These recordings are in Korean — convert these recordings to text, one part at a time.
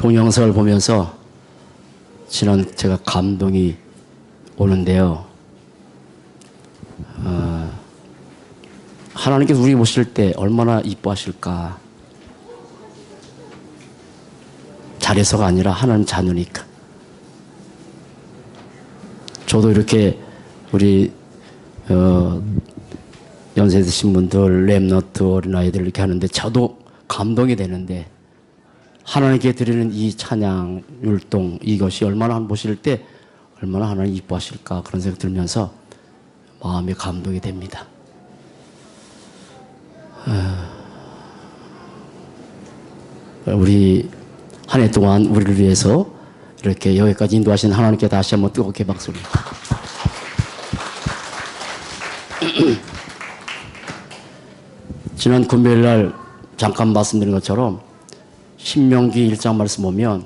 동영상을 보면서 지난 제가 감동이 오는데요. 하나님께서 우리 보실 때 얼마나 이뻐하실까. 잘해서가 아니라 하나님 자녀니까. 저도 이렇게 우리 연세 드신 분들, 렘너트 어린아이들 이렇게 하는데 저도 감동이 되는데, 하나님께 드리는 이 찬양, 율동, 이것이 얼마나 보실 때 얼마나 하나님 이뻐하실까, 그런 생각 들면서 마음이 감동이 됩니다. 우리 한 해 동안 우리를 위해서 이렇게 여기까지 인도하신 하나님께 다시 한번 뜨겁게 박수를. 지난 금요일 날 잠깐 말씀드린 것처럼 신명기 1장 말씀 보면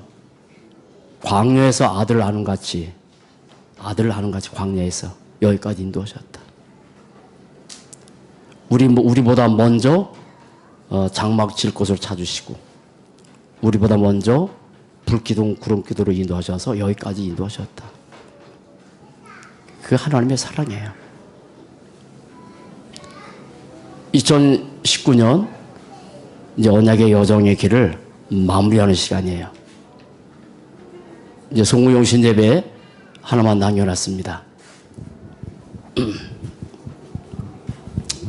광야에서 아들을 아는 같이 광야에서 여기까지 인도하셨다. 우리보다 먼저 장막 질 곳을 찾으시고, 우리보다 먼저 불기둥 구름기둥으로 인도하셔서 여기까지 인도하셨다. 그게 하나님의 사랑이에요. 2019년 이제 언약의 여정의 길을 마무리하는 시간이에요. 이제 송구용신 예배 하나만 남겨놨습니다.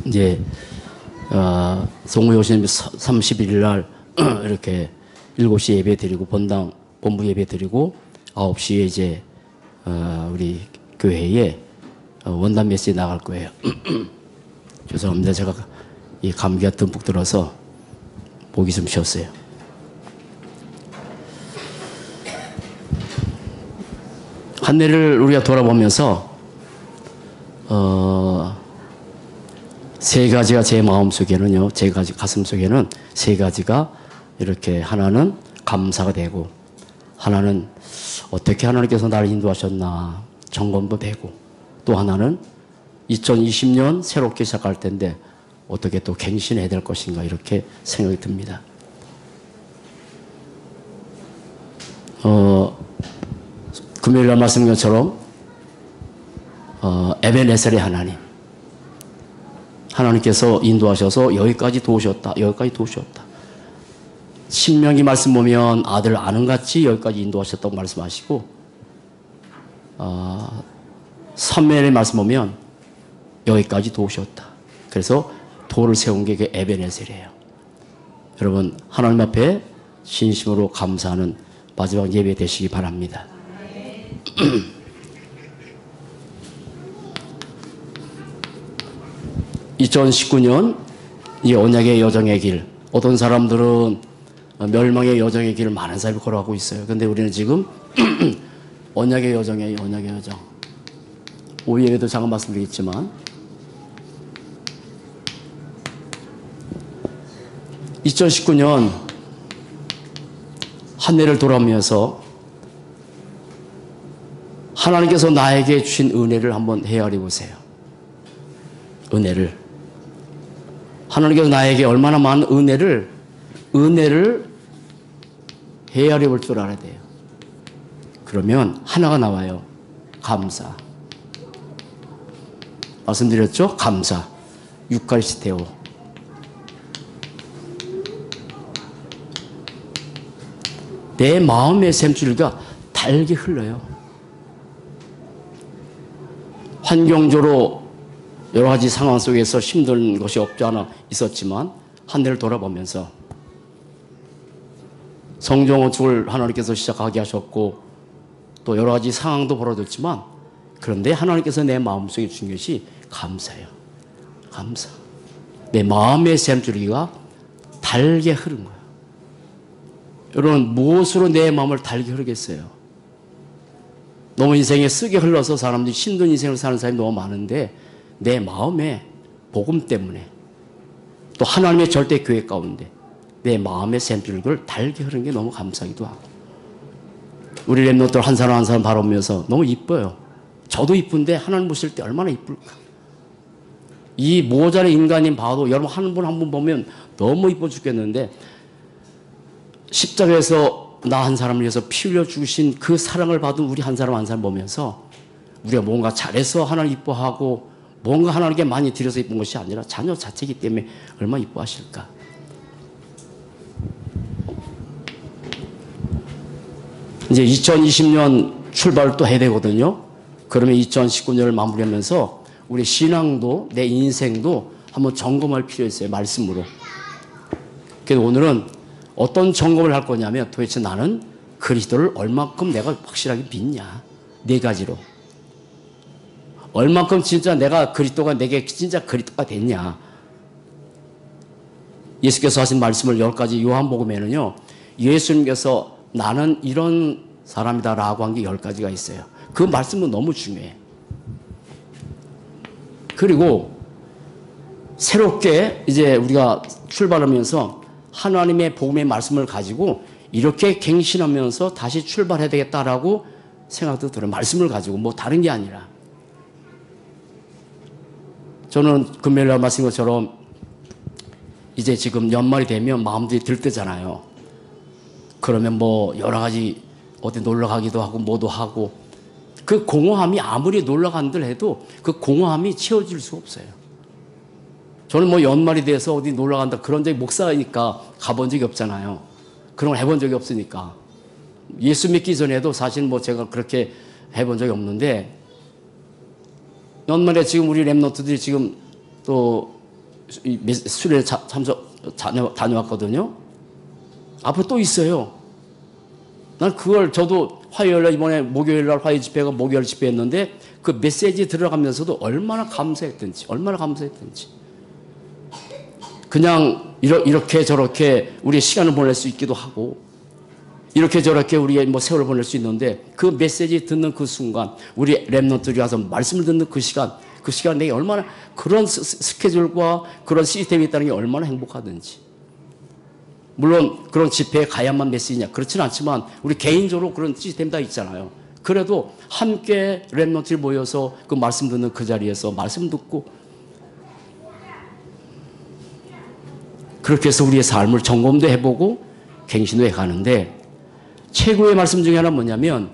이제 송구용신 31일 날 이렇게 7시 예배 드리고 본부 예배 드리고 9시에 이제 우리 교회에 원단 메시지 나갈 거예요. 죄송합니다. 제가 이 감기가 듬뿍 들어서 목이 좀 쉬었어요. 한 해를 우리가 돌아보면서 세 가지가 제 마음속에는요, 제 가슴속에는 세 가지가 이렇게, 하나는 감사가 되고, 하나는 어떻게 하나님께서 나를 인도하셨나 점검도 되고, 또 하나는 2020년 새롭게 시작할 텐데 어떻게 또 갱신해야 될 것인가, 이렇게 생각이 듭니다. 금요일 날 말씀인 것처럼 에베네셀의 하나님께서 인도하셔서 여기까지 도우셨다. 신명기 말씀 보면 아들 아는 같이 여기까지 인도하셨다고 말씀하시고, 사무엘의 말씀 보면 여기까지 도우셨다. 그래서 돌을 세운 게 에베네셀이에요. 여러분, 하나님 앞에 진심으로 감사하는 마지막 예배 되시기 바랍니다. 2019년 이 언약의 여정의 길, 어떤 사람들은 멸망의 여정의 길을 많은 사람이 걸어가고 있어요. 그런데 우리는 지금 언약의 여정이에요. 언약의 여정. 오후에도 잠깐 말씀드리겠지만, 2019년 한 해를 돌아오면서 하나님께서 나에게 주신 은혜를 한번 헤아려 보세요. 은혜를. 하나님께서 나에게 얼마나 많은 은혜를 헤아려 볼 줄 알아야 돼요. 그러면 하나가 나와요. 감사. 말씀드렸죠? 감사. 유카리스테오. 내 마음의 샘줄기가 달게 흘러요. 환경적으로 여러 가지 상황 속에서 힘든 것이 없지 않아 있었지만, 한 해를 돌아보면서 성정호축을 하나님께서 시작하게 하셨고, 또 여러 가지 상황도 벌어졌지만, 그런데 하나님께서 내 마음속에 주신 것이 감사예요. 감사. 내 마음의 샘줄기가 달게 흐른 거예요. 여러분, 무엇으로 내 마음을 달게 흐르겠어요? 너무 인생에 쓰게 흘러서 사람들이 힘든 인생을 사는 사람이 너무 많은데, 내 마음에 복음 때문에, 또 하나님의 절대 교회 가운데 내 마음의 샘줄기를 달게 흐르는 게 너무 감사하기도 하고, 우리 렘넌트들 한 사람 한 사람 바라보면서 너무 이뻐요. 저도 이쁜데 하나님 보실 때 얼마나 이쁠까. 이 모자란 인간인 봐도 여러분 한 분 한 분 보면 너무 이뻐 죽겠는데, 십자가에서 나 한 사람을 위해서 피 흘려 주신 그 사랑을 받은 우리 한 사람 한 사람 보면서 우리가 뭔가 잘해서 하나님 이뻐하고 뭔가 하나님께 많이 드려서 이쁜 것이 아니라 자녀 자체이기 때문에 얼마나 이뻐하실까. 이제 2020년 출발을 또 해야 되거든요. 그러면 2019년을 마무리하면서 우리 신앙도 내 인생도 한번 점검할 필요 있어요. 말씀으로. 그래서 오늘은 어떤 점검을 할 거냐면 도대체 나는 그리스도를 얼마큼 내가 확실하게 믿냐. 네 가지로. 얼마큼 진짜 내가 그리스도가 내게 진짜 그리스도가 됐냐. 예수께서 하신 말씀을 10가지 요한복음에는요. 예수님께서 나는 이런 사람이다 라고 한 게 10가지가 있어요. 그 말씀은 너무 중요해. 그리고 새롭게 이제 우리가 출발하면서 하나님의 복음의 말씀을 가지고 이렇게 갱신하면서 다시 출발해야 되겠다라고 생각도 들어요. 말씀을 가지고 뭐 다른 게 아니라. 저는 금요일날 말씀인 것처럼 이제 지금 연말이 되면 마음들이 들뜨잖아요. 그러면 뭐 여러 가지 어디 놀러 가기도 하고 뭐도 하고 그 공허함이 아무리 놀러 간들 해도 그 공허함이 채워질 수 없어요. 저는 뭐 연말이 돼서 어디 놀러 간다 그런 적이 목사니까 가본 적이 없잖아요. 그런 걸 해본 적이 없으니까. 예수 믿기 전에도 사실 뭐 제가 그렇게 해본 적이 없는데 연말에 지금 우리 랩런트들이 지금 또 수련회 다녀왔거든요. 앞으로 또 있어요. 난 그걸 저도 화요일날 이번에 목요일날 화요 집회가 목요일 집회였는데 그 메시지 들어가면서도 얼마나 감사했던지 그냥 이렇게 저렇게 우리의 시간을 보낼 수 있기도 하고 이렇게 저렇게 우리의 뭐 세월을 보낼 수 있는데 그 메시지 듣는 그 순간 우리 랩런트들이 와서 말씀을 듣는 그 시간 내게 얼마나 그런 스케줄과 그런 시스템이 있다는 게 얼마나 행복하든지. 물론 그런 집회에 가야만 메시지냐 그렇지는 않지만 우리 개인적으로 그런 시스템 다 있잖아요. 그래도 함께 랩런트들이 모여서 그 말씀 듣는 그 자리에서 말씀 듣고 그렇게 해서 우리의 삶을 점검도 해보고 갱신도 해가는데 최고의 말씀 중에 하나는 뭐냐면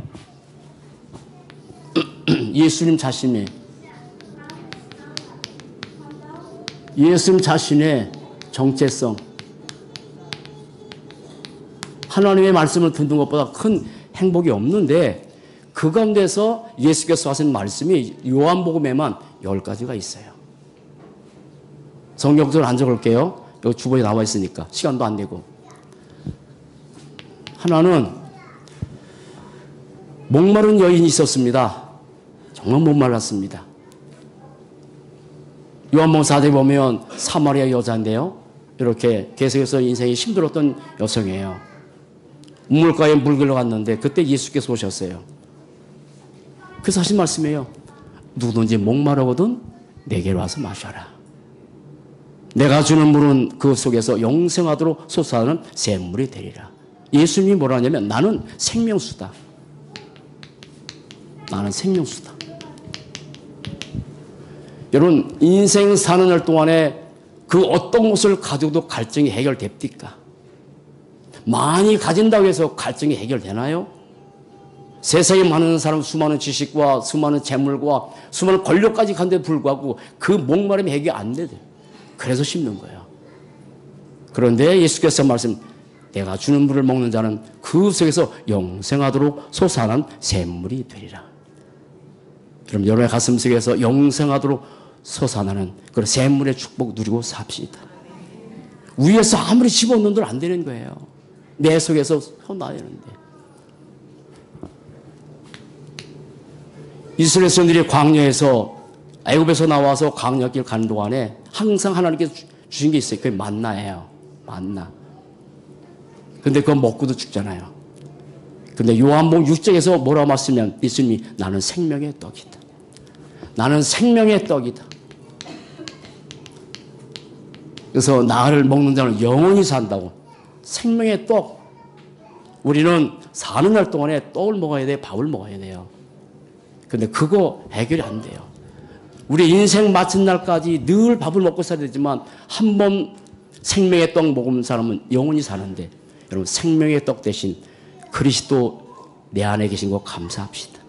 예수님 자신의 정체성 하나님의 말씀을 듣는 것보다 큰 행복이 없는데 그 가운데서 예수께서 하신 말씀이 요한복음에만 10가지가 있어요. 성경적으로 안 적을게요. 여기 주보에 나와 있으니까 시간도 안 되고. 하나는 목마른 여인이 있었습니다. 정말 목말랐습니다. 요한복음 4장에 보면 사마리아 여자인데요. 이렇게 계속해서 인생이 힘들었던 여성이에요. 우물가에 물 길러 갔는데 그때 예수께서 오셨어요. 그래서 하신 말씀이에요. 누구든지 목마르거든 내게로 와서 마셔라. 내가 주는 물은 그 속에서 영생하도록 솟아나는 샘물이 되리라. 예수님이 뭐라 하냐면 나는 생명수다. 나는 생명수다. 여러분 인생 사는 날 동안에 그 어떤 것을 가져도 갈증이 해결됩니까? 많이 가진다고 해서 갈증이 해결되나요? 세상에 많은 사람 수많은 지식과 수많은 재물과 수많은 권력까지 간데도 불구하고 그 목마름이 해결이 안 돼요. 그래서 힘든 거예요. 그런데 예수께서 말씀 내가 주는 물을 먹는 자는 그 속에서 영생하도록 솟아난 샘물이 되리라. 그럼 여러분의 가슴 속에서 영생하도록 솟아나는 그런 샘물의 축복 누리고 삽시다. 위에서 아무리 집어넣는들 안 되는 거예요. 내 속에서 솟아나야 되는데. 이스라엘 선들이 광야에서 애굽에서 나와서 광야길 가는 동안에 항상 하나님께서 주신 게 있어요. 그게 만나예요. 만나. 근데 그거 먹고도 죽잖아요. 근데 요한복음 6장에서 뭐라고 말씀하면 예수님이 나는 생명의 떡이다. 나는 생명의 떡이다. 그래서 나를 먹는 자는 영원히 산다고. 생명의 떡. 우리는 사는 날 동안에 떡을 먹어야 돼요. 밥을 먹어야 돼요. 근데 그거 해결이 안 돼요. 우리 인생 마친 날까지 늘 밥을 먹고 살아야 되지만 한 번 생명의 떡 먹은 사람은 영원히 사는데 여러분 생명의 떡 대신 그리스도 내 안에 계신 거 감사합시다.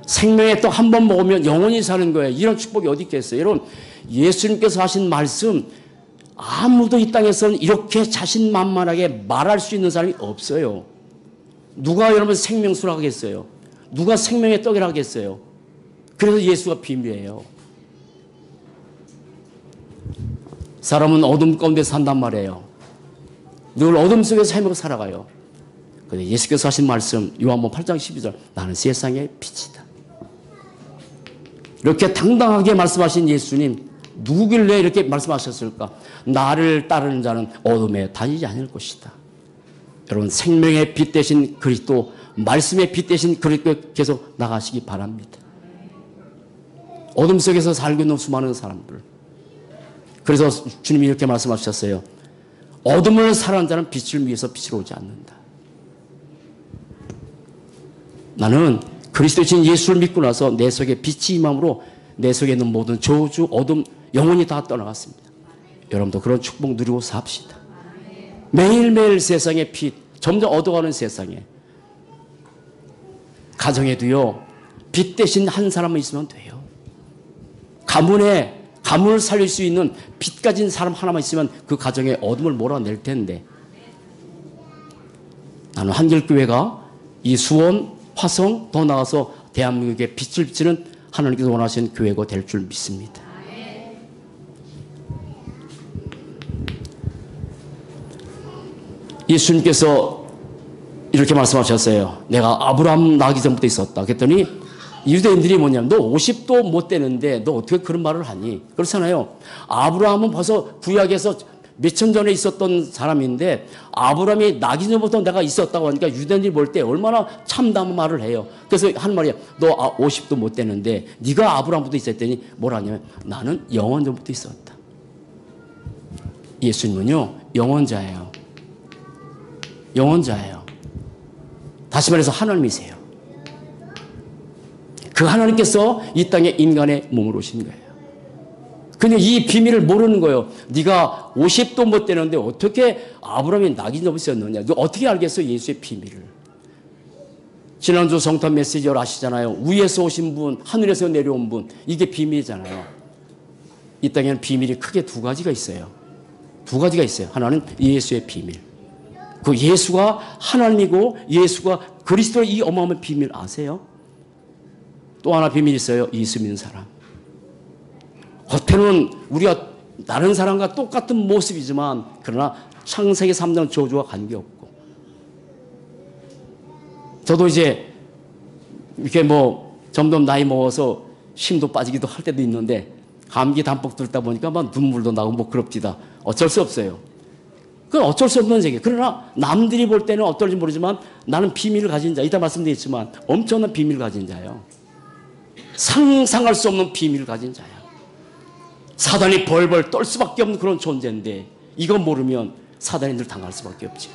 생명의 떡 한 번 먹으면 영원히 사는 거예요. 이런 축복이 어디 있겠어요? 여러분, 예수님께서 하신 말씀 아무도 이 땅에서는 이렇게 자신만만하게 말할 수 있는 사람이 없어요. 누가 여러분 생명수라 하겠어요? 누가 생명의 떡이라 하겠어요? 그래서 예수가 비밀이에요. 사람은 어둠 가운데 산단 말이에요. 늘 어둠 속에서 헤매고 살아가요. 근데 예수께서 하신 말씀 요한복음 8장 12절 나는 세상의 빛이다. 이렇게 당당하게 말씀하신 예수님 누구길래 이렇게 말씀하셨을까? 나를 따르는 자는 어둠에 다니지 않을 것이다. 여러분 생명의 빛 대신 그리스도 말씀의 빛 대신 그리스도 계속 나가시기 바랍니다. 어둠 속에서 살고 있는 수많은 사람들. 그래서 주님이 이렇게 말씀하셨어요. 어둠을 사랑하는 자는 빛을 위해서 빛으로 오지 않는다. 나는 그리스도신 예수를 믿고 나서 내 속에 빛이 임함으로 내 속에 있는 모든 저주, 어둠, 영혼이 다 떠나갔습니다. 여러분도 그런 축복 누리고 삽시다. 매일매일 세상의 빛, 점점 얻어가는 세상에 가정에도요. 빛 대신 한 사람은 있으면 돼요. 가문을 살릴 수 있는 빛 가진 사람 하나만 있으면 그 가정에 어둠을 몰아낼 텐데 나는 한길교회가 이 수원, 화성 더 나아가서 대한민국에 빛을 비치는 하나님께서 원하시는 교회가 될 줄 믿습니다. 예수님께서 이렇게 말씀하셨어요. 내가 아브라함 나기 전부터 있었다. 그랬더니 유대인들이 뭐냐면 너 50도 못 되는데 너 어떻게 그런 말을 하니? 그렇잖아요. 아브라함은 벌써 구약에서 몇천 전에 있었던 사람인데 아브라함이 나기 전부터 내가 있었다고 하니까 유대인들이 볼 때 얼마나 참담한 말을 해요. 그래서 한 말이야. 너 50도 못 되는데 네가 아브라함부터 있었더니 뭐라 하냐면 나는 영원 전부터 있었다. 예수님은요. 영원자예요. 영원자예요. 다시 말해서 하나님이세요. 그 하나님께서 이 땅에 인간의 몸으로 오신 거예요. 근데 이 비밀을 모르는 거예요. 네가 50도 못 되는데 어떻게 아브라함이 낙이 넘었었느냐. 너 어떻게 알겠어 예수의 비밀을. 지난주 성탄 메시지 아시잖아요. 위에서 오신 분, 하늘에서 내려온 분. 이게 비밀이잖아요. 이 땅에는 비밀이 크게 두 가지가 있어요. 두 가지가 있어요. 하나는 예수의 비밀. 그 예수가 하나님이고 예수가 그리스도의 이 어마어마한 비밀 아세요? 또 하나 비밀이 있어요. 예수 믿는 사람. 겉에는 우리가 다른 사람과 똑같은 모습이지만 그러나 창세기 3장 저주와 관계없고 저도 이제 이렇게 뭐 점점 나이 먹어서 힘도 빠지기도 할 때도 있는데 감기 담뿍 들다 보니까 막 눈물도 나고 뭐 그럽디다. 어쩔 수 없어요. 그건 어쩔 수 없는 얘기예요. 그러나 남들이 볼 때는 어떨지 모르지만 나는 비밀을 가진 자. 이따 말씀드렸지만 엄청난 비밀을 가진 자예요. 상상할 수 없는 비밀을 가진 자야. 사단이 벌벌 떨 수밖에 없는 그런 존재인데 이거 모르면 사단이 늘 당할 수밖에 없지.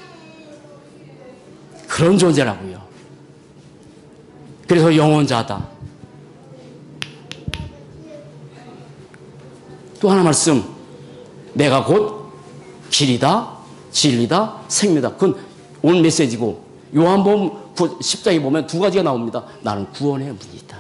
그런 존재라고요. 그래서 영원자다. 또 하나 말씀. 내가 곧 길이다, 진리다, 생명이다. 그건 오늘 메시지고 요한복음 10장에 보면 두 가지가 나옵니다. 나는 구원의 문이다.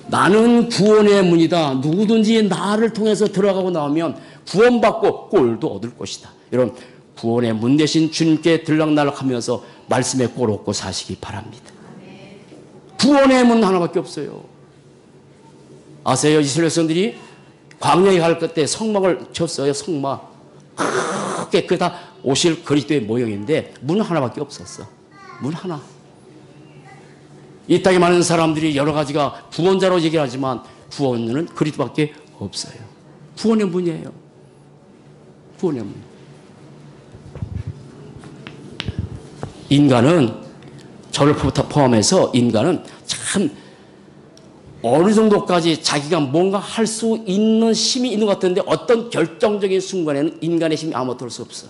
나는 구원의 문이다. 누구든지 나를 통해서 들어가고 나오면 구원받고 꼴도 얻을 것이다. 여러분 구원의 문 대신 주님께 들락날락하면서 말씀의 꼴 얻고 사시기 바랍니다. 구원의 문 하나밖에 없어요. 아세요? 이스라엘 백성들이 광야에 갈 때 성막을 쳤어요. 성막. 크게 그게 다 오실 그리스도의 모형인데 문 하나밖에 없었어. 문 하나. 이 땅에 많은 사람들이 여러 가지가 구원자로 얘기하지만 구원은 그리스도밖에 없어요. 구원의 문이에요. 구원의 문. 인간은 저를 포함해서 인간은 참 어느 정도까지 자기가 뭔가 할 수 있는 힘이 있는 것 같은데 어떤 결정적인 순간에는 인간의 힘이 아무것도 할 수 없어.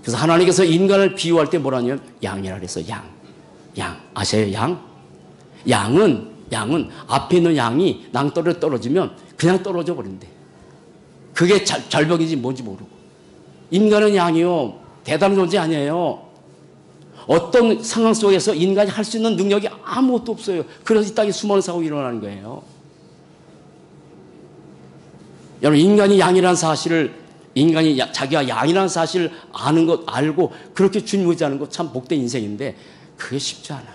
그래서 하나님께서 인간을 비유할 때 뭐라냐면 양이라 그랬어. 양. 양. 아세요? 양? 양은 앞에 있는 양이 낭떠러지에 떨어지면 그냥 떨어져 버린대. 그게 절벽인지 뭔지 모르고. 인간은 양이요. 대단한 존재 아니에요. 어떤 상황 속에서 인간이 할 수 있는 능력이 아무것도 없어요. 그래서 이 땅에 수많은 사고가 일어나는 거예요. 여러분, 인간이 양이라는 사실을, 인간이 자기가 양이라는 사실을 아는 것, 알고 그렇게 주님 의지하는 것 참 복된 인생인데 그게 쉽지 않아.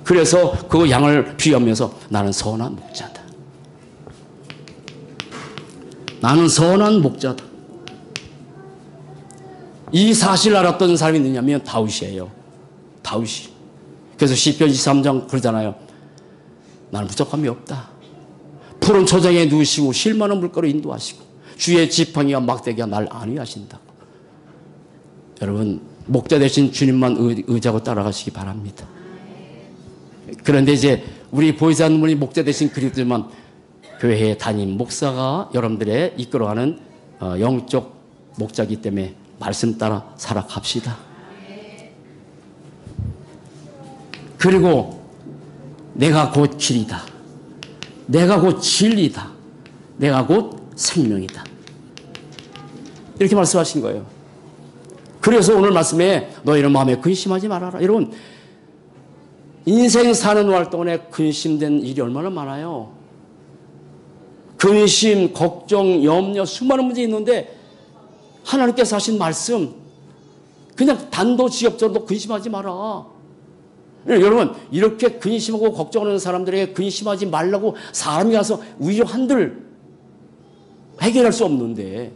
그래서 그 양을 비유하면서 나는 선한 목자다. 나는 선한 목자다. 이 사실을 알았던 사람이 누구냐면 다윗이에요. 다윗이. 그래서 시편 23장 그러잖아요. 나는 부족함이 없다. 푸른 초장에 누우시고 쉴만한 물가로 인도하시고 주의 지팡이와 막대기가 날 안위하신다. 여러분, 목자 되신 주님만 의지하고 따라가시기 바랍니다. 그런데 이제 우리 보이지 않는 분이 목자 되신 그리스도만 교회의 담임 목사가 여러분들의 이끌어가는 영적 목자이기 때문에 말씀 따라 살아갑시다. 그리고 내가 곧 길이다. 내가 곧 진리다. 내가 곧 생명이다. 이렇게 말씀하신 거예요. 그래서 오늘 말씀에 너희는 마음에 근심하지 말아라. 여러분, 인생 사는 활동에 근심된 일이 얼마나 많아요. 근심, 걱정, 염려, 수많은 문제 있는데 하나님께서 하신 말씀, 그냥 단도직입적으로 근심하지 마라. 여러분, 이렇게 근심하고 걱정하는 사람들에게 근심하지 말라고 사람이 가서 위로 한들 해결할 수 없는데,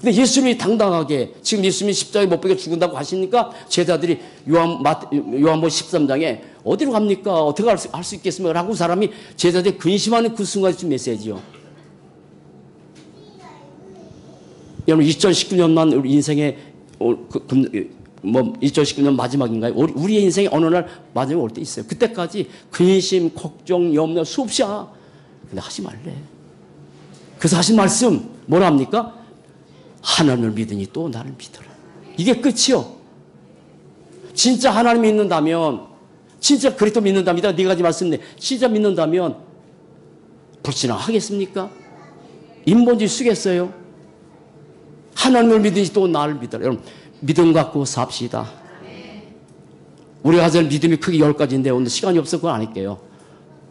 근데 예수님이 당당하게 지금 예수님이 십자가에 못 박혀 죽는다고 하시니까 제자들이 요한복음 13장에 어디로 갑니까? 어떻게 할 수 있겠습니까? 라고 사람이 제자들이 근심하는 그 순간이 좀 메시지요. 여러분, 2019년만 우리 인생의 2019년 마지막인가요? 우리의 인생에 어느 날 마지막에 올 때 있어요. 그때까지 근심, 걱정, 염려 수없이야. 근데 하지 말래. 그래서 하신 말씀 뭐라 합니까? 하나님을 믿으니 또 나를 믿어라. 이게 끝이요. 진짜 하나님 믿는다면, 진짜 그리스도 믿는다면, 네 가지 말씀인데 진짜 믿는다면 불신앙하겠습니까? 인본주의 쓰겠어요? 하나님을 믿으니 또 나를 믿어라. 여러분, 믿음 갖고 삽시다. 우리가 가진 믿음이 크게 10가지인데 오늘 시간이 없어서 그건 안 할게요.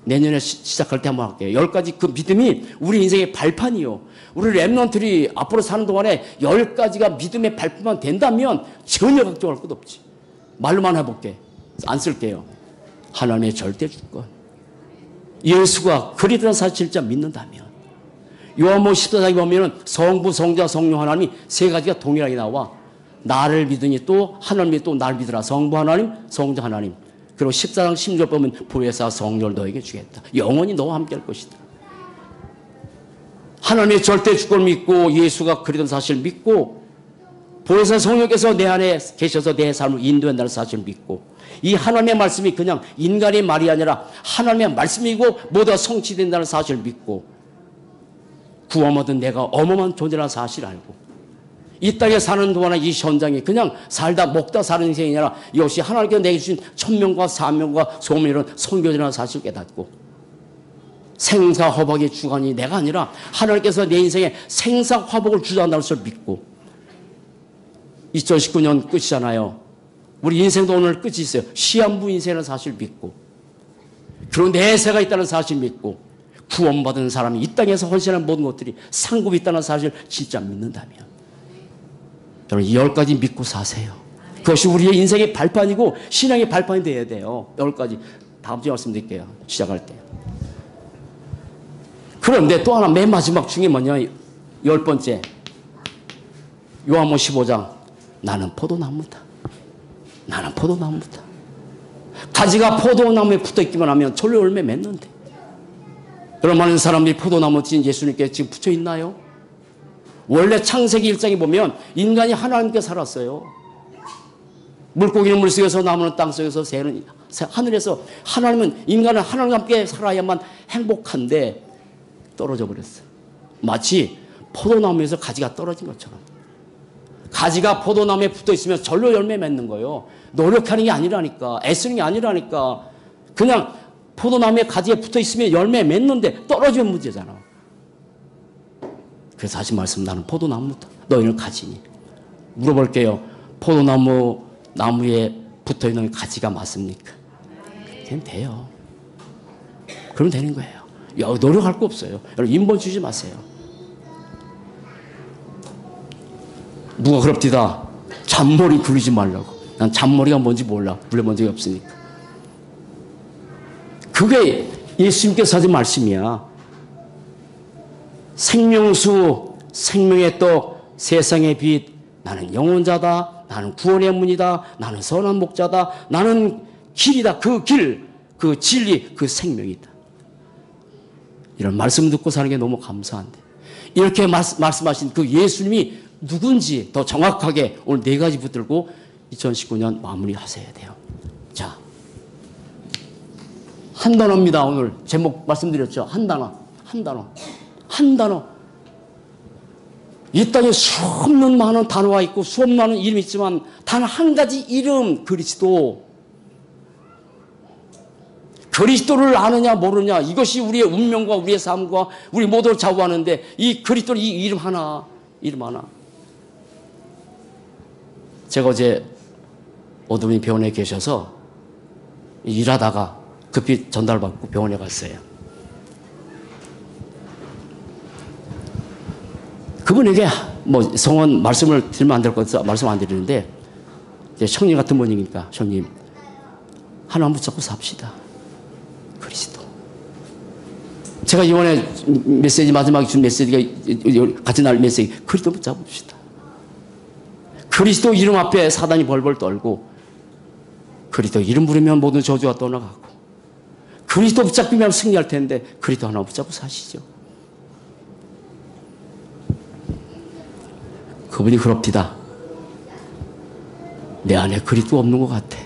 내년에 시작할 때 한번 할게요. 10가지 그 믿음이 우리 인생의 발판이요. 우리 렘넌트들이 앞으로 사는 동안에 10가지가 믿음의 발판만 된다면 전혀 걱정할 것 없지. 말로만 해볼게. 안 쓸게요. 하나님의 절대 주권. 예수가 그리스도라는 사실 진짜 믿는다면. 요한복음 14장에 보면은 성부, 성자, 성령 하나님이 세 가지가 동일하게 나와. 나를 믿으니 또 하나님이 또 나를 믿으라. 성부 하나님, 성자 하나님. 그리고 14장 10절 보면 보혜사 성령을 너에게 주겠다. 영원히 너와 함께 할 것이다. 하나님의 절대 주권을 믿고 예수가 그리스도 사실을 믿고 보혜사 성령께서 내 안에 계셔서 내 삶을 인도한다는 사실을 믿고 이 하나님의 말씀이 그냥 인간의 말이 아니라 하나님의 말씀이고 모두가 성취된다는 사실을 믿고 구원받은 내가 어마어마한 존재라는 사실을 알고 이 땅에 사는 동안에 이 현장에 그냥 살다 먹다 사는 인생이 아니라 이것이 하나님께서 내게 주신 천명과 사명과 소명 이런 선교지라는 사실을 깨닫고 생사화복의 주관이 내가 아니라 하나님께서 내 인생에 생사화복을 주장한다는 것을 믿고 2019년 끝이잖아요. 우리 인생도 오늘 끝이 있어요. 시한부 인생이라는 사실을 믿고 그런 내세가 있다는 사실을 믿고 구원받은 사람이 이 땅에서 헌신한 모든 것들이 상급이 있다는 사실을 진짜 믿는다면 여러분, 이 10가지 믿고 사세요. 그것이 우리의 인생의 발판이고 신앙의 발판이 되어야 돼요. 10가지. 다음 주에 말씀드릴게요. 시작할 때. 그런데 또 하나 맨 마지막 중에 뭐냐? 10번째. 요한복음 15장. 나는 포도나무다. 나는 포도나무다. 가지가 포도나무에 붙어있기만 하면 절로 열매 맺는데. 그런 많은 사람들이 포도나무 진 예수님께 지금 붙여 있나요? 원래 창세기 1장에 보면 인간이 하나님께 살았어요. 물고기는 물속에서 나무는 땅속에서 새는 하늘에서 하나님은 인간은 하나님과 함께 살아야만 행복한데 떨어져 버렸어요. 마치 포도나무에서 가지가 떨어진 것처럼. 가지가 포도나무에 붙어 있으면 절로 열매 맺는 거예요. 노력하는 게 아니라니까. 애쓰는 게 아니라니까. 그냥 포도나무에 가지에 붙어 있으면 열매 맺는데 떨어지면 문제잖아. 그래서 하신 말씀 나는 포도나무다. 너희는 가지니. 물어볼게요. 나무에 붙어있는 가지가 맞습니까? 그냥 돼요. 그러면 되는 거예요. 노력할 거 없어요. 여러분, 인본 주지 마세요. 누가 그럽디다. 잔머리 굴리지 말라고. 난 잔머리가 뭔지 몰라. 굴려본 적이 없으니까. 그게 예수님께서 하신 말씀이야. 생명수, 생명의 떡, 세상의 빛. 나는 영혼자다. 나는 구원의 문이다. 나는 선한 목자다. 나는 길이다. 그 길, 그 진리, 그 생명이다. 이런 말씀 듣고 사는 게 너무 감사한데, 이렇게 말씀하신 그 예수님이 누군지 더 정확하게 오늘 네 가지 붙들고 2019년 마무리하셔야 돼요. 자, 한 단어입니다. 오늘 제목 말씀드렸죠. 한 단어, 한 단어, 한 단어. 이 땅에 수없는 많은 단어가 있고 수없는 많은 이름이 있지만 단 한 가지 이름, 그리스도. 그리스도를 아느냐 모르냐, 이것이 우리의 운명과 우리의 삶과 우리 모두를 좌우하는데, 이 그리스도, 이 이름 하나. 제가 어제 어머니 병원에 계셔서 일하다가 급히 전달받고 병원에 갔어요. 그분에게 뭐 성원 말씀을 드리면 안 될 것 같아서 말씀 안 드리는데, 이제 형님 같은 분이니까, 형님 하나 붙잡고 삽시다. 그리스도. 제가 이번에 메시지, 마지막에 준 메시지가 같이 날 메시지, 그리스도 붙잡읍시다. 그리스도 이름 앞에 사단이 벌벌 떨고, 그리스도 이름 부르면 모든 저주가 떠나가고, 그리스도 붙잡기만 승리할 텐데 그리스도 하나 붙잡고 사시죠. 그분이 그럽디다. 내 안에 그리스도 없는 것 같아.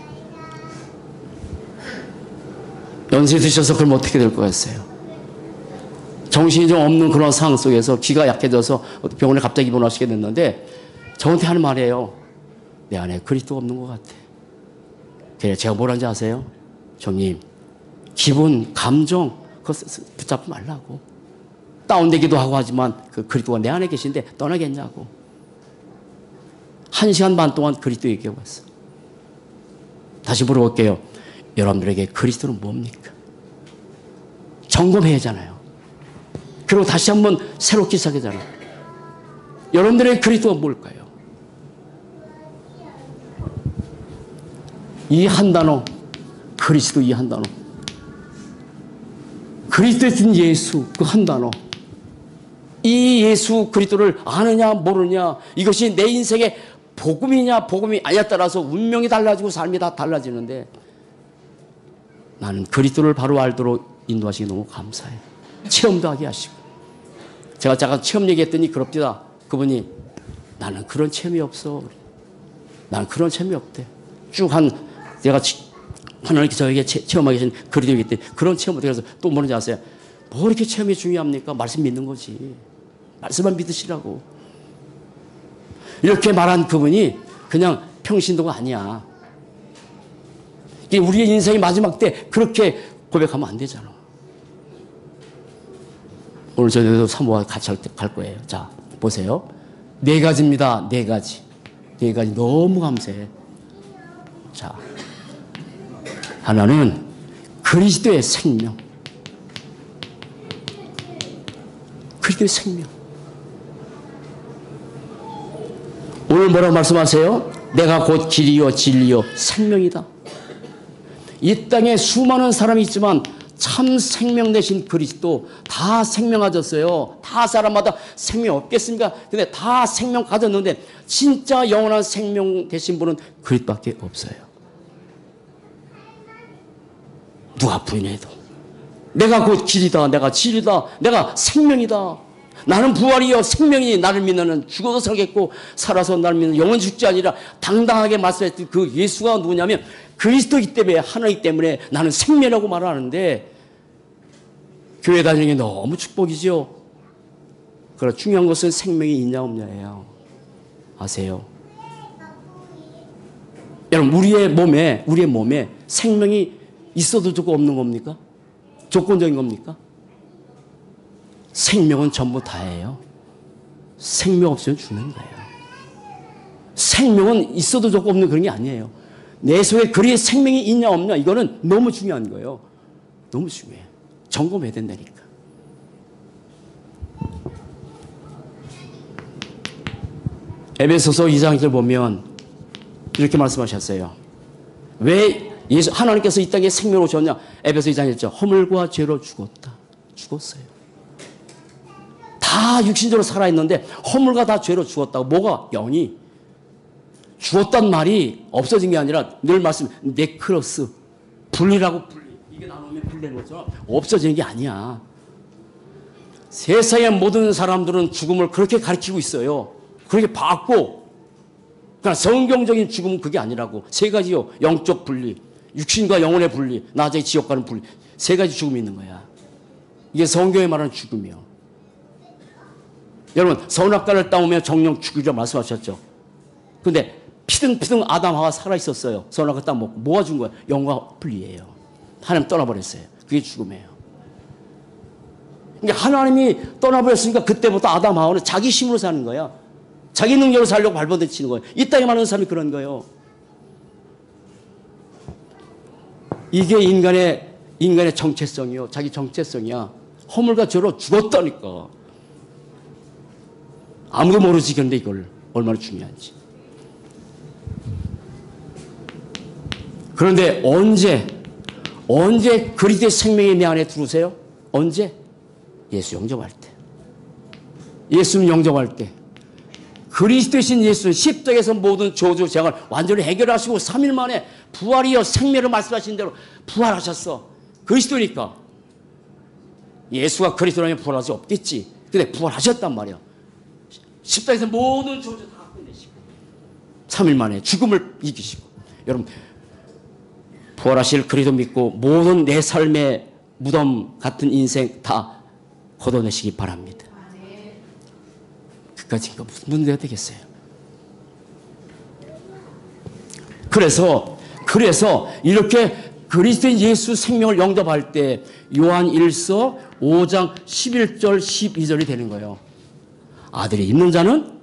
연세 드셔서 그럼 어떻게 될 것 같아요? 정신이 좀 없는 그런 상황 속에서 기가 약해져서 병원에 갑자기 입원하시게 됐는데, 저한테 하는 말이에요. 내 안에 그리스도가 없는 것 같아. 그래, 제가 뭐라는지 아세요? 형님, 기분, 감정 그거 붙잡지 말라고. 다운되기도 하고 하지만 그 그리스도가 내 안에 계신데 떠나겠냐고. 1시간 반 동안 그리스도 얘기하고 왔어. 다시 물어볼게요. 여러분들에게 그리스도는 뭡니까? 점검해야 하잖아요. 그리고 다시 한번 새롭게 시작하잖아요. 여러분들의 그리스도가 뭘까요? 이 한 단어, 그리스도, 이 한 단어. 그리스도에 쓴 예수, 그 한 단어. 이 예수 그리스도를 아느냐 모르냐, 이것이 내 인생의 복음이냐 복음이 아니냐 따라서 운명이 달라지고 삶이 다 달라지는데, 나는 그리스도를 바로 알도록 인도하시기 너무 감사해요. 체험도 하게 하시고. 제가 잠깐 체험 얘기했더니 그럽디다. 그분이 나는 그런 체험이 없어. 나는 그런 체험이 없대. 쭉 내가 하나님께 저에게 체험하게 하신 그리스도 얘기했더니 그런 체험 어떻게 해서 또 뭐는지 아세요? 뭐 이렇게 체험이 중요합니까? 말씀 믿는 거지. 말씀만 믿으시라고. 이렇게 말한 그분이 그냥 평신도가 아니야. 우리의 인생의 마지막 때 그렇게 고백하면 안 되잖아. 오늘 저희도 사모와 같이 갈 거예요. 자, 보세요. 4가지입니다. 4가지. 4가지 너무 감사해. 자, 하나는 그리스도의 생명. 그리스도의 생명. 오늘 뭐라고 말씀하세요? 내가 곧 길이요 진리요 생명이다. 이 땅에 수많은 사람이 있지만 참 생명 되신 그리스도, 다 생명 가졌어요. 다 사람마다 생명 없겠습니까? 근데 다 생명 가졌는데 진짜 영원한 생명 되신 분은 그리스도밖에 없어요. 누가 부인해도 내가 곧 길이다, 내가 진리다, 내가 생명이다. 나는 부활이요 생명이, 나를 믿는 죽어도 살겠고 살아서 나를 믿는 영원 죽지 아니라 당당하게 말씀했던 그 예수가 누구냐면 그리스도이기 때문에, 하나이기 때문에 나는 생명이라고 말하는데, 교회 다니는 게 너무 축복이죠. 그러나 중요한 것은 생명이 있냐 없냐예요. 아세요? 여러분, 우리의 몸에 생명이 있어도 좋고 없는 겁니까? 조건적인 겁니까? 생명은 전부 다예요. 생명 없으면 죽는 거예요. 생명은 있어도 좋고 없는 그런 게 아니에요. 내 속에 그리스도의 생명이 있냐 없냐 이거는 너무 중요한 거예요. 너무 중요해요. 점검해야 된다니까. 에베소서 2장 1절 보면 이렇게 말씀하셨어요. 왜 하나님께서 이 땅에 생명을 주었냐? 에베소 2장 1절 허물과 죄로 죽었다. 죽었어요. 다 육신적으로 살아있는데 허물과 다 죄로 죽었다고. 뭐가? 영이. 죽었단 말이 없어진 게 아니라 늘 말씀 네크로스. 분리라고 분리. 이게 나누면 분리되는 것처럼 없어지는 게 아니야. 세상의 모든 사람들은 죽음을 그렇게 가르치고 있어요. 그렇게 봤고, 그러니까 성경적인 죽음은 그게 아니라고. 세 가지요. 영적 분리, 육신과 영혼의 분리, 나중에 지옥 가는 분리. 세 가지 죽음이 있는 거야. 이게 성경에 말하는 죽음이요. 여러분, 선악과를 따오면 정령 죽이라고 말씀하셨죠. 근데 피등피등 아담 하와 살아있었어요. 선악과 따먹고. 뭐가 준 거야? 영과 분리예요. 하나님 떠나버렸어요. 그게 죽음이에요. 그러니까 하나님이 떠나버렸으니까 그때부터 아담 하와는 자기 힘으로 사는 거야. 자기 능력으로 살려고 발버둥치는 거예요. 이 땅에 많은 사람이 그런 거예요. 이게 인간의 정체성이요. 자기 정체성이야. 허물과 죄로 죽었다니까. 아무도 모르지. 그런데 이걸 얼마나 중요한지. 그런데 언제 그리스도의 생명이 내 안에 들어오세요? 언제? 예수 영접할 때. 예수님 영접할 때. 그리스도이신 예수는 십자가에서 모든 저주 재앙을 완전히 해결하시고 3일 만에 부활이여 생명을 말씀하신 대로 부활하셨어. 그리스도니까. 예수가 그리스도라면 부활할 수 없겠지. 근데 부활하셨단 말이야. 십자가에서 모든 저주 다 끝내시고 3일 만에 죽음을 이기시고. 여러분, 부활하실 그리스도 믿고 모든 내 삶의 무덤 같은 인생 다 걷어내시기 바랍니다. 그까지 무슨 문제가 되겠어요? 그래서 이렇게 그리스도인 예수 생명을 영접할 때 요한 1서 5장 11절 12절이 되는 거예요. 아들이 있는 자는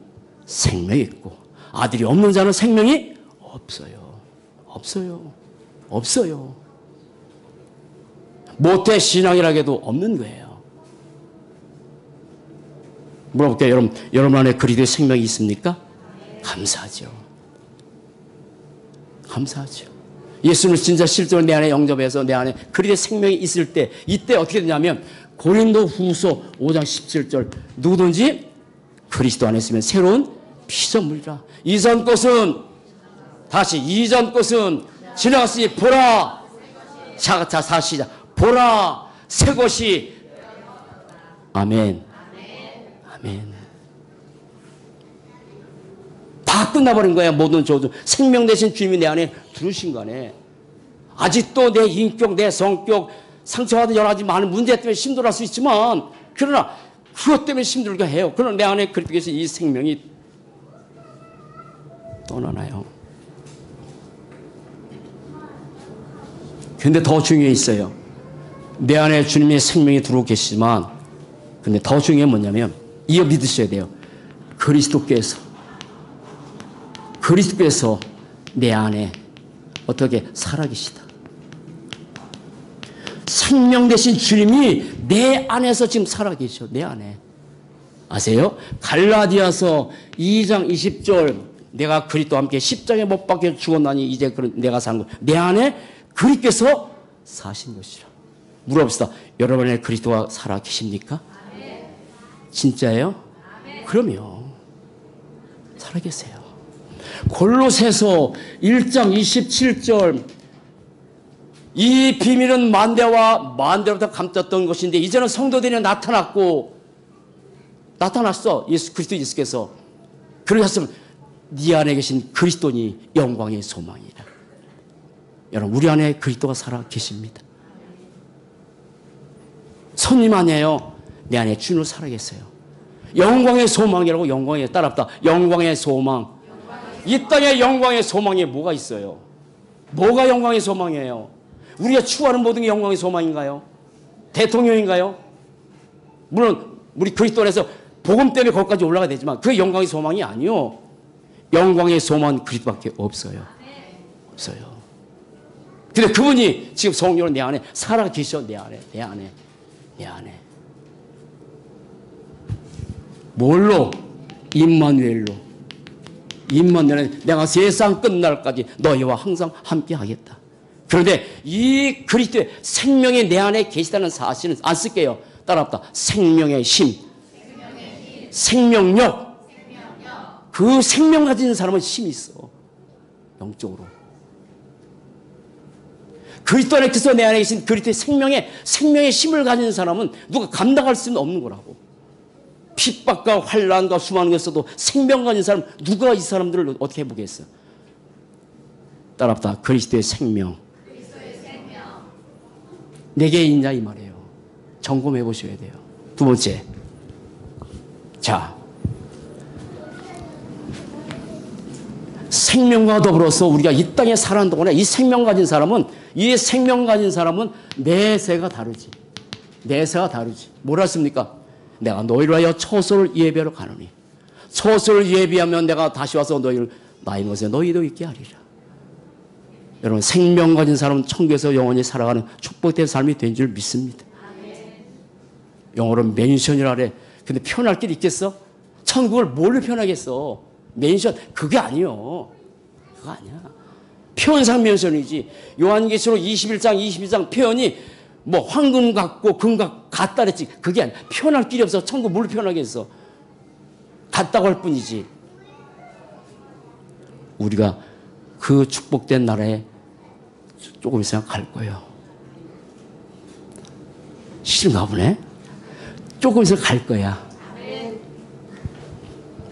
생명이 있고 아들이 없는 자는 생명이 없어요. 없어요. 모태 신앙이라고 해도 없는 거예요. 물어볼게요. 여러분 안에 그리스도의 생명이 있습니까? 감사하죠. 예수를 진짜 실제로 내 안에 영접해서 내 안에 그리스도의 생명이 있을 때 이때 어떻게 되냐면 고린도후서 5장 17절 누구든지 그리스도 안에 있으면 새로운 피조물이라. 이전 것은 지나갔으니 보라. 자 다시 시작. 보라 새 것이. 아멘. 다 끝나버린 거야. 모든 저주. 생명 대신 주님이 내 안에 들으신 거 안에. 아직도 내 인격, 내 성격, 상처받은 여러 가지 많은 문제 때문에 힘들어할 수 있지만 그러나 그것 때문에 힘들게 해요. 그러나 내 안에 그리스도께서 이 생명이 떠나나요? 근데 더 중요해 있어요. 내 안에 주님의 생명이 들어오고 계시지만 근데 더 중요한 게 뭐냐면 이어 믿으셔야 돼요. 그리스도께서 내 안에 어떻게 살아계시다. 생명 되신 주님이 내 안에서 지금 살아계셔. 내 안에. 아세요? 갈라디아서 2장 20절 내가 그리스도와 함께 십자가에 못 박혀 죽었나니 이제 내가 산 것. 내 안에 그리스도께서 사신 것이라. 물어봅시다. 여러분 안에 그리스도가 살아계십니까? 진짜예요? 그럼요. 살아계세요. 골로새서 1장 27절 이 비밀은 만대로부터 감췄던 것인데 이제는 성도들이 나타났어. 그리스도 예수께서. 그러셨으면 네 안에 계신 그리스도니 영광의 소망이라. 여러분 우리 안에 그리스도가 살아 계십니다. 손님 아니에요. 내 안에 주님으로 살아계세요. 영광의 소망이라고. 영광에 따랍다. 영광의 소망. 이 땅에 영광의 소망이 뭐가 있어요? 뭐가 영광의 소망이에요? 우리가 추구하는 모든 게 영광의 소망인가요? 대통령인가요? 물론 우리 그리스도 안에서 복음 때문에 거기까지 올라가야 되지만 그게 영광의 소망이 아니요. 영광의 소망은 그리스도밖에 없어요. 없어요. 근데 그분이 지금 성령으로 내 안에 살아 계셔. 내 안에. 뭘로? 임마누엘로. 임마누엘은 내가 세상 끝날까지 너희와 항상 함께 하겠다. 그런데 이 그리스도의 생명이 내 안에 계시다는 사실은 안 쓸게요. 따라합니다. 생명의 힘. 생명력. 그 생명 가진 사람은 힘이 있어. 영적으로. 그리스도 안에 내 안에 계신 그리스도의 생명의 힘을 가진 사람은 누가 감당할 수는 없는 거라고. 핍박과 환난과 수많은 것에서도 생명 가진 사람, 누가 이 사람들을 어떻게 해보겠어? 따라합니다. 그리스도의 생명. 내게 있냐 이 말이에요. 점검해 보셔야 돼요. 두 번째. 자, 생명과 더불어서 우리가 이 땅에 살아가는 동안에 이 생명 가진 사람은 내세가 다르지. 내세가 다르지. 뭐라 했습니까? 내가 너희를 위하여 처소를 예비하러 가노니 처소를 예비하면 내가 다시 와서 너희를 나인 곳에 너희도 있게 하리라. 여러분, 생명 가진 사람은 천국에서 영원히 살아가는 축복된 삶이 된 줄 믿습니다. 영어로 맨션이라 그래. 근데 표현할 길 있겠어? 천국을 뭘로 표현하겠어? 맨션, 그게 아니요. 그거 아니야. 표현상 맨션이지. 요한계시록 21장 22장 표현이 뭐 황금 같고 금 같다 그랬지. 그게 아니야. 표현할 길이 없어. 천국 뭘 표현하겠어? 같다고 할 뿐이지. 우리가 그 축복된 나라에 조금 있으면 갈 거예요. 싫은가 보네. 조금 있으면 갈 거야.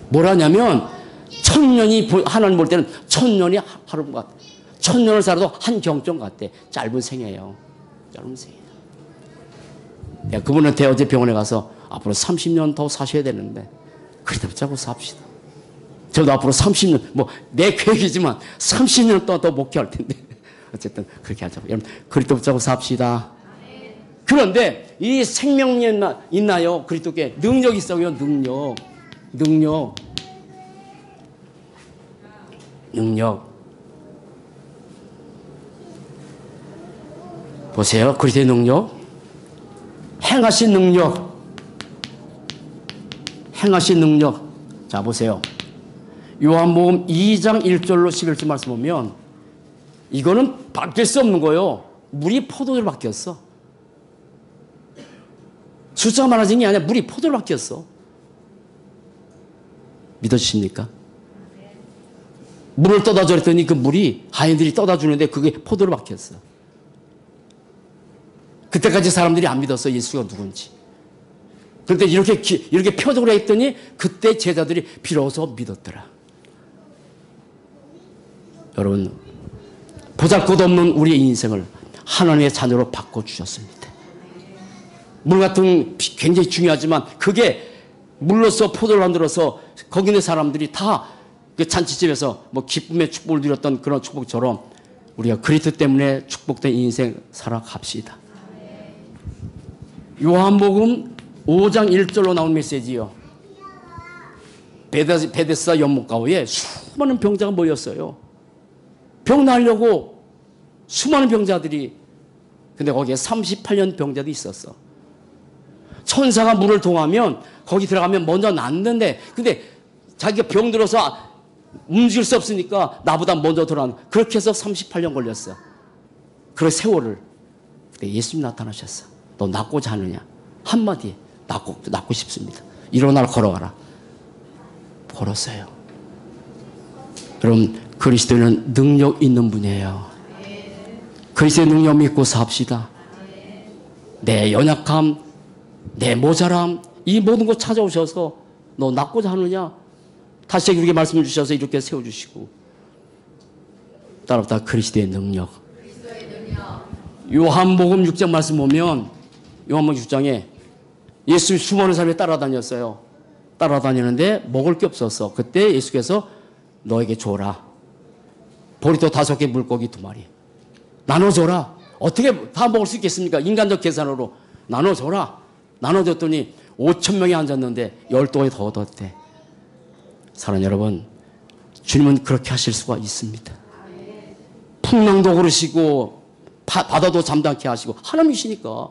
뭐라냐면 천년이 하나님 볼 때는 천년이 하루 같아. 천년을 살아도 한 경점 같아. 짧은 생이에요. 짧은 생이에요. 내가 그분한테 어제 병원에 가서 앞으로 30년 더 사셔야 되는데 그래도 붙잡고 삽시다. 저도 앞으로 30년, 뭐 내 계획이지만 30년 동안 더 목회할 텐데 어쨌든 그렇게 하자고. 여러분, 그리스도 붙잡고 삽시다. 그런데 이 생명이 있나요? 그리스도께 능력이 있어요. 능력. 보세요. 그리스도의 능력. 행하신 능력. 자, 보세요. 요한복음 2장 1절로 11절 말씀 보면 이거는 바뀔 수 없는 거예요. 물이 포도주로 바뀌었어. 숫자가 많아진 게 아니라 물이 포도주로 바뀌었어. 믿어지십니까? 물을 떠다 줬더니 그 물이 하인들이 떠다 주는데 그게 포도로 바뀌었어. 그때까지 사람들이 안 믿었어. 예수가 누군지. 그런데 이렇게 표적을 했더니 그때 제자들이 비로소 믿었더라. 여러분, 보잘것없는 우리의 인생을 하나님의 자녀로 바꿔주셨습니다. 물 같은 굉장히 중요하지만 그게 물로서 포도를 만들어서 거기 있는 사람들이 다 그 잔치집에서 뭐 기쁨의 축복을 누렸던 그런 축복처럼 우리가 그리스도 때문에 축복된 인생 살아갑시다. 요한복음 5장 1절로 나온 메시지요. 베데스다 연못가에 수많은 병자가 모였어요. 병 나으려고 수많은 병자들이. 근데 거기에 38년 병자도 있었어. 천사가 물을 동하면 거기 들어가면 먼저 낫는데, 근데 자기가 병 들어서 움직일 수 없으니까 나보다 먼저 들어간. 그렇게 해서 38년 걸렸어. 그 세월을. 근데 예수님 나타나셨어. 너 낫고자 하느냐? 한마디. 낫고 싶습니다. 일어나라, 걸어가라. 걸었어요. 여러분, 그리스도는 능력 있는 분이에요. 그리스도의 능력 믿고 삽시다. 내 연약함, 내 모자람, 이 모든 것 찾아오셔서 너 낫고자 하느냐? 다시 이렇게 말씀을 주셔서 이렇게 세워주시고. 따라붙다 그리스도의 능력. 요한복음 6장 말씀 보면 요한복음 6장에 예수 수많은 사람이 따라다녔어요. 따라다니는데 먹을 게 없었어. 그때 예수께서 너에게 줘라. 보리토 5개, 물고기 2마리. 나눠줘라. 어떻게 다 먹을 수 있겠습니까? 인간적 계산으로. 나눠줘라. 나눠줬더니 5,000명이 앉았는데 10동이 더 얻었대. 사랑하는 여러분, 주님은 그렇게 하실 수가 있습니다. 풍랑도 그러시고 바다도 잠잠케 하시고 하나님이시니까.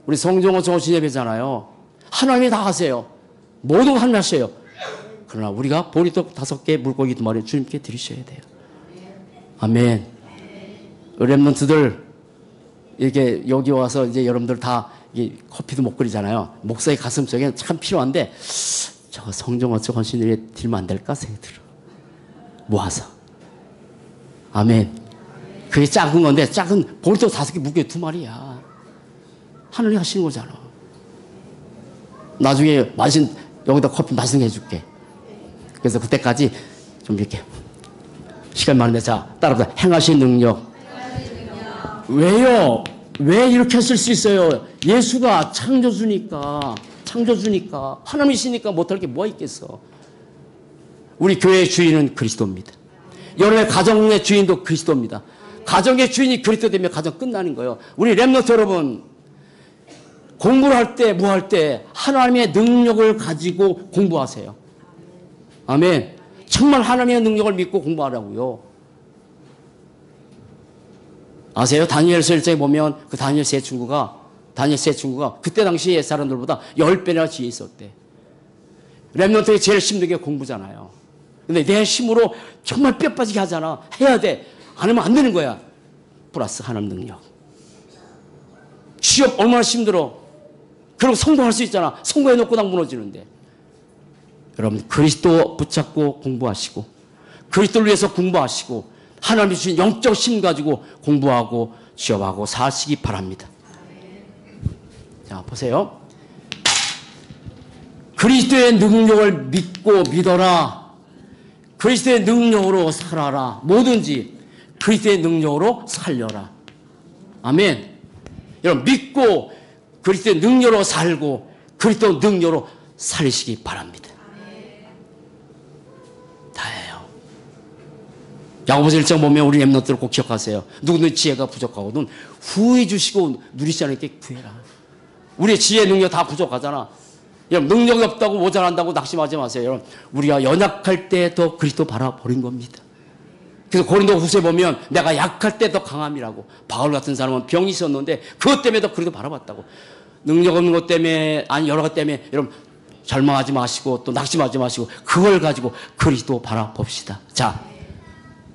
우리 성정호 정신 예배잖아요. 하나님이 다 하세요. 모든 거 하나님 하셔요. 그러나 우리가 보리떡 5개 물고기 2마리 주님께 드리셔야 돼요. 아멘. 렘넌트들 이렇게 여기 와서 이제 여러분들 다 커피도 못 끓이잖아요. 목사의 가슴속에 참 필요한데 저거 성정호 정신에 들면 안 될까 생각이 들어. 모아서. 아멘. 그게 작은 건데 작은 보리떡 5개 물고기 2마리야. 하늘이 하시는 거잖아. 나중에 여기다 커피 맛있는 거 해줄게. 그래서 그때까지 좀 이렇게 시간 많은데 자 따라보자. 행하신 능력. 왜요? 왜 이렇게 하실 수 있어요? 예수가 창조주니까 하나님이시니까 못할 게 뭐가 있겠어. 우리 교회의 주인은 그리스도입니다. 여러분의 가정의 주인도 그리스도입니다. 가정의 주인이 그리스도 되면 가정 끝나는 거예요. 우리 렘넌트 여러분 공부를 할 때 뭐 할 때 하나님의 능력을 가지고 공부하세요. 아멘. 정말 하나님의 능력을 믿고 공부하라고요. 아세요? 다니엘서 1장에 보면 그 다니엘 세 친구가 그때 당시 옛 사람들보다 10배나 지혜 있었대. 렘넌트에 제일 힘든 게 공부잖아요. 근데 내 힘으로 정말 뼈 빠지게 하잖아. 해야 돼. 안 하면 안 되는 거야. 플러스 하나님 능력. 취업 얼마나 힘들어. 그럼 성공할 수 있잖아. 성공해놓고 당 무너지는데. 여러분 그리스도 붙잡고 공부하시고 그리스도를 위해서 공부하시고 하나님이 주신 영적 힘 가지고 공부하고 취업하고 사시기 바랍니다. 자 보세요. 그리스도의 능력을 믿고 믿어라. 그리스도의 능력으로 살아라. 뭐든지 그리스도의 능력으로 살려라. 아멘. 여러분 믿고 그리스도의 능력으로 살고 그리스도 능력으로 살리시기 바랍니다. 다예요. 야고보서 1장 보면 우리 렘넌트를 꼭 기억하세요. 누구든 지혜가 부족하거든 후히 주시고 누리지 않게 구해라. 우리의 지혜 능력 다 부족하잖아. 여러분 능력이 없다고 모자란다고 낙심하지 마세요. 여러분 우리가 연약할 때 더 그리스도 바라버린 겁니다. 그래서 고린도 후서에 보면 내가 약할 때 더 강함이라고. 바울 같은 사람은 병이 있었는데 그것 때문에 더 그리스도 바라봤다고. 능력 없는 것 때문에 아니 여러 것 때문에 여러분 절망하지 마시고 또 낙심하지 마시고 그걸 가지고 그리스도 바라봅시다. 자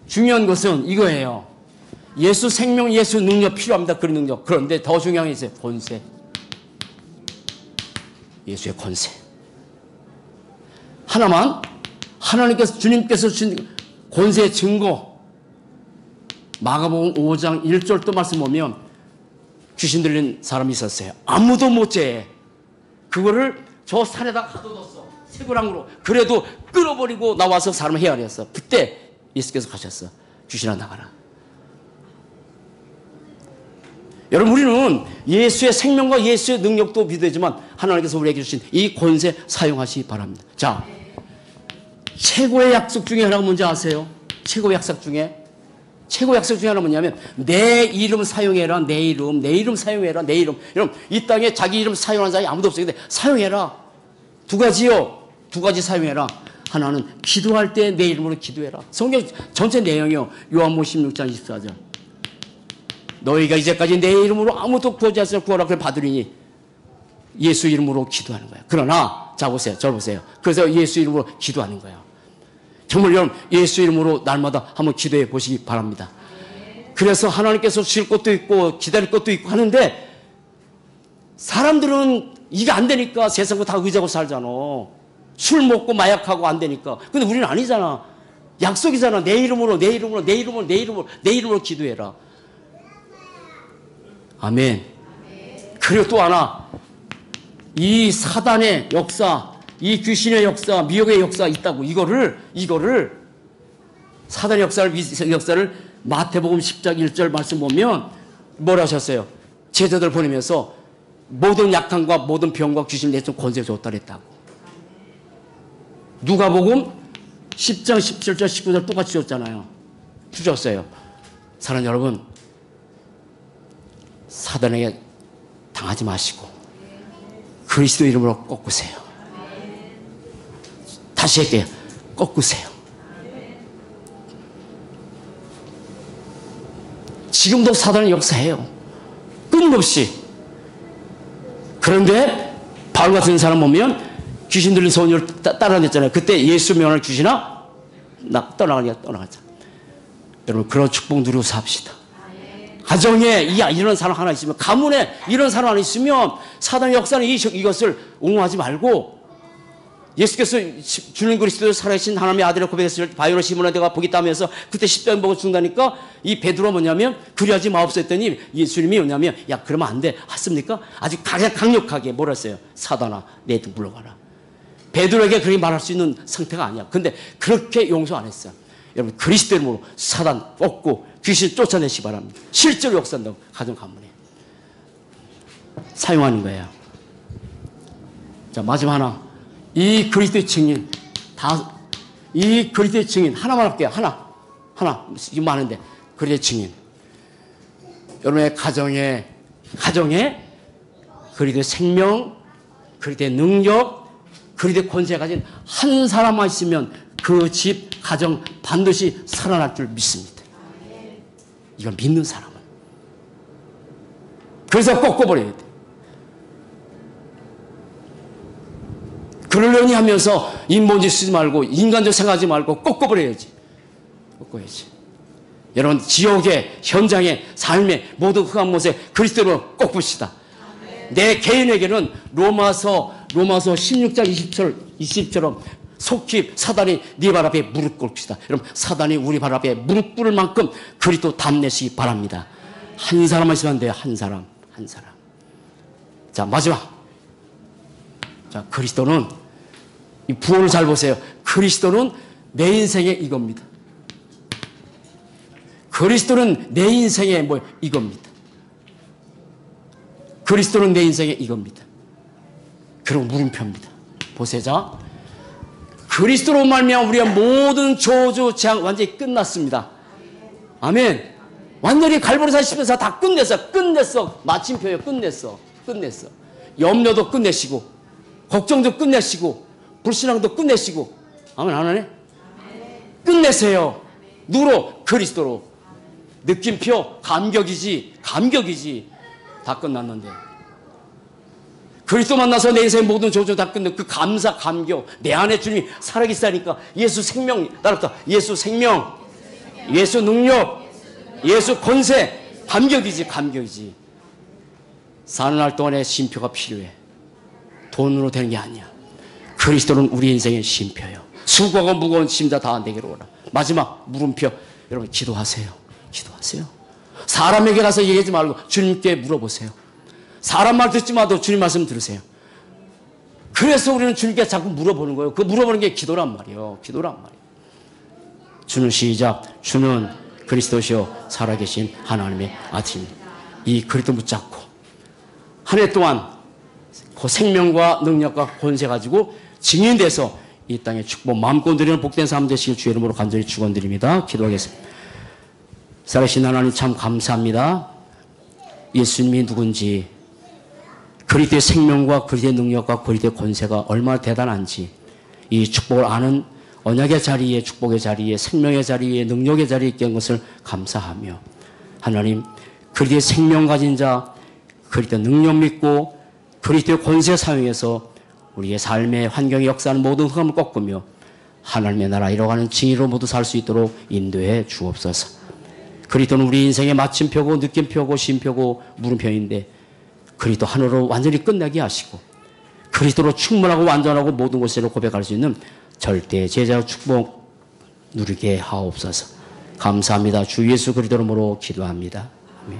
중요한 것은 이거예요. 예수 생명 예수 능력 필요합니다. 그런 능력. 그런데 더 중요한 게 있어요. 권세. 예수의 권세. 하나만 하나님께서 주님께서 주신 권세의 증거. 마가복음 5장 1절 또 말씀 보면 귀신 들린 사람이 있었어요. 아무도 못 제해. 그거를 저 산에다 가둬뒀어. 쇠고랑으로. 그래도 끌어버리고 나와서 사람을 헤아렸어. 그때 예수께서 가셨어. 귀신아 나가라. 여러분 우리는 예수의 생명과 예수의 능력도 믿어야지만 하나님께서 우리에게 주신 이 권세 사용하시기 바랍니다. 자, 최고의 약속 중에 하나가 뭔지 아세요? 최고의 약속 중에 하나 뭐냐면 내 이름 사용해라. 내 이름 사용해라. 내 이름. 여러분 이 땅에 자기 이름 사용하는 사람이 아무도 없어요. 근데 사용해라. 두 가지 사용해라. 하나는 기도할 때 내 이름으로 기도해라. 성경 전체 내용이요. 요한복음 16장 24절. 너희가 이제까지 내 이름으로 아무도 구하지 않으면 구하라. 그걸 받으리니 예수 이름으로 기도하는 거예요. 그러나 자 보세요. 저를 보세요. 그래서 예수 이름으로 기도하는 거예요. 정말 여러분 예수 이름으로 날마다 한번 기도해 보시기 바랍니다. 그래서 하나님께서 주실 것도 있고 기다릴 것도 있고 하는데 사람들은 이게 안 되니까 세상 거 다 의지하고 살잖아. 술 먹고 마약하고 안 되니까. 근데 우리는 아니잖아. 약속이잖아. 내 이름으로 기도해라. 아멘. 그리고 또 하나 이 사단의 역사 이 귀신의 역사, 미혹의 역사 있다고. 이거를 사단의 역사를 마태복음 10장 1절 말씀 보면 뭐라 하셨어요? 제자들 보내면서 모든 약함과 모든 병과 귀신을 내쫓은 권세 줬다 그랬다고. 누가복음 10장 17절 19절 똑같이 줬잖아요. 주셨어요. 사랑하는 여러분 사단에게 당하지 마시고 그리스도 이름으로 꺾으세요. 다시 할게요. 꺾으세요. 지금도 사단은 역사해요. 끊임없이. 그런데 바울 같은 사람 보면 귀신 들린 소녀를 따라냈잖아요. 그때 예수 명을 귀신아 떠나가자. 여러분 그런 축복 누리고 삽시다. 가정에 이런 사람 하나 있으면, 가문에 이런 사람 하나 있으면 사단의 역사는 이것을 옹호하지 말고, 예수께서 주님 그리스도 살아계신 하나님의 아들을 고백했을 때 바위로 시몬아 내가 복이 있다면서 그때 십자가 먹어 죽는다니까, 이 베드로가 뭐냐면 그리하지 마옵소 했더니 예수님이 뭐냐면 야 그러면 안 돼 하십니까? 아주 가장 강력하게 뭐라 했어요? 사단아 내 등 물러가라. 베드로에게 그렇게 말할 수 있는 상태가 아니야. 근데 그렇게 용서 안 했어요. 여러분 그리스도의 이름으로 사단 꺾고 귀신 쫓아내시 바랍니다. 실제로 역사한다고 가정 가문에 사용하는 거예요. 자 마지막 하나, 이 그리스도의 증인 이 그리스도의 증인 하나만 할게요. 하나 지금 많은데 그리스도의 증인, 여러분의 가정에 그리스도의 생명, 그리스도의 능력, 그리스도의 권세 가진 한 사람만 있으면 그 집, 가정 반드시 살아날 줄 믿습니다. 이걸 믿는 사람은. 그래서 꺾어버려야 돼. 그러려니 하면서 인본주의 쓰지 말고 인간적 생각하지 말고 꺾어버려야지. 여러분 지옥의 현장에 삶의 모든 흑암 못에 그리스도로 꺾읍시다. 내 개인에게는 로마서 16장 20절처럼 속히 사단이 네 발 앞에 무릎 꿇읍시다. 여러분 사단이 우리 발 앞에 무릎 꿇을 만큼 그리스도 담내시기 바랍니다. 한 사람만 있으면 안 돼요. 한 사람. 자 마지막, 자 그리스도는 이 부호를 잘 보세요. 그리스도는 내 인생의 이겁니다. 그리스도는 내 인생의 이겁니다. 그리스도는 내 인생의 이겁니다. 그리고 물음표입니다. 보세요. 자 그리스도로 말미암아 우리의 모든 저주 재앙 완전히 끝났습니다. 아멘. 완전히 갈보리산 십자가 다 끝냈어. 마침표예요. 끝냈어. 염려도 끝내시고, 걱정도 끝내시고, 불신앙도 끝내시고. 아멘 안 하네? 끝내세요. 누구로? 그리스도로. 느낌표 감격이지. 다 끝났는데. 그리스도 만나서 내 인생의 모든 조절 다 끝내. 그 감사, 감격. 내 안에 주님이 살아계시다니까. 예수 생명, 따라붙다. 예수 생명, 예수 능력, 예수 권세. 감격이지. 사는 날 동안에 쉼표가 필요해. 돈으로 되는 게 아니야. 그리스도는 우리 인생의 쉼표예요. 수고하고 무거운 짐자 다 내게로 오라. 마지막 물음표. 여러분 기도하세요. 사람에게 가서 얘기하지 말고 주님께 물어보세요. 사람 말 듣지 마도 주님 말씀 들으세요. 그래서 우리는 주님께 자꾸 물어보는 거예요. 그 물어보는 게 기도란 말이에요. 주는 시작. 주는 그리스도시요 살아계신 하나님의 아들. 이 그리스도 붙잡고 한 해 동안 그 생명과 능력과 권세 가지고 증인돼서 이 땅에 축복 마음껏 누리는 복된 삶 되시길 주의 이름으로 간절히 축원드립니다. 기도하겠습니다. 살아계신 하나님 참 감사합니다. 예수님이 누군지, 그리스도의 생명과 그리스도의 능력과 그리스도의 권세가 얼마나 대단한지 이 축복을 아는 언약의 자리에, 축복의 자리에, 생명의 자리에, 능력의 자리에 있게 한 것을 감사하며, 하나님 그리스도의 생명 가진 자, 그리스도의 능력 믿고 그리스도의 권세 사용해서 우리의 삶의 환경에 역사하는 모든 흑암을 꺾으며 하나님의 나라 이뤄가는 증인으로 모두 살 수 있도록 인도해 주옵소서. 그리스도는 우리 인생의 마침표고 느낌표고 쉼표고 물음표인데 그리스도 하나로 완전히 끝나게 하시고 그리스도로 충분하고 완전하고 모든 것으로 고백할 수 있는 절대 제자 축복 누리게 하옵소서. 감사합니다. 주 예수 그리스도 이름으로 기도합니다. 아멘.